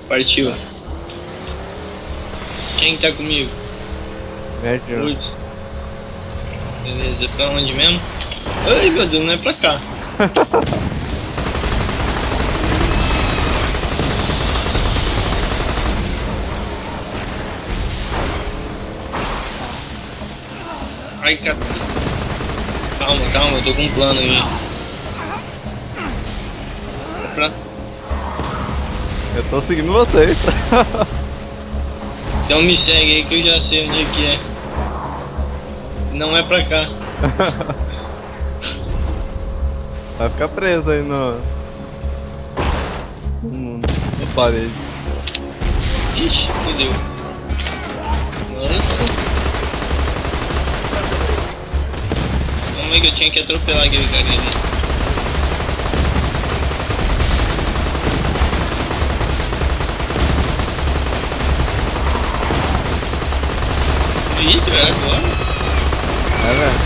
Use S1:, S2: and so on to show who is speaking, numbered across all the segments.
S1: Partiu. Quem tá comigo?
S2: Médio.
S1: Putz. Beleza, pra onde mesmo? Ai meu Deus, não é pra cá. Ai cacete. Calma, calma, eu tô com um plano aí. É pra...
S2: Eu tô seguindo vocês.
S1: Então me segue aí que eu já sei onde é que é. Não é pra cá.
S2: Vai ficar preso aí na parede.
S1: Ixi, fodeu. Nossa. Como é que eu tinha que atropelar aquele cara ali? Eita, era agora?
S2: É, velho.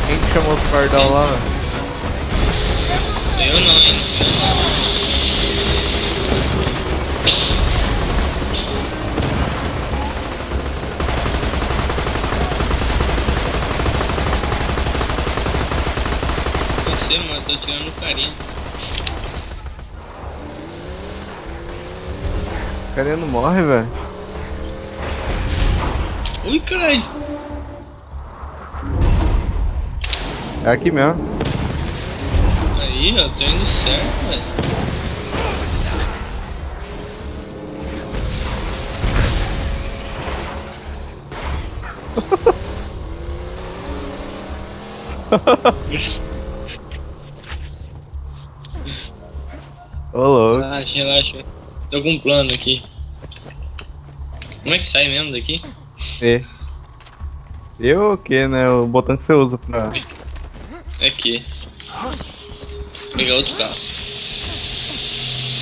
S2: Quem que chamou os pardal lá, velho?
S1: Eu não, hein? Você, mano, tô tirando o carinha.
S2: O carinha não morre, velho.
S1: Ui, caralho.
S2: É aqui mesmo.
S1: Aí, ó, tô indo certo, velho.
S2: Ô, louco.
S1: Relaxa, relaxa. Tô com um plano aqui. Como é que sai mesmo daqui?
S2: E. Eu o que, né? O botão que você usa pra...
S1: Aqui. Vou pegar outro carro.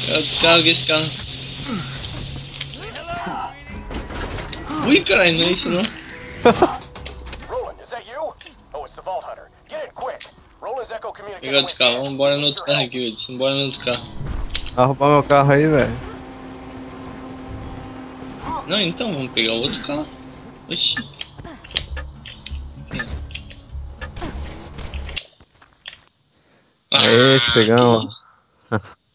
S1: Pegar outro carro, que esse carro. Ui, caralho, não é isso não.
S3: Roland, is that you? Oh, it's the Vault Hunter. Get in quick. Roland's Echo
S1: Pegar
S3: communicating
S1: outro carro, vamos embora no outro carro aqui, Wilson. Bora no outro carro.
S2: Vai roubar meu carro aí, velho.
S1: Não, então, vamos pegar o outro carro. Oxi.
S2: Aê, chegamos.
S1: Que isso?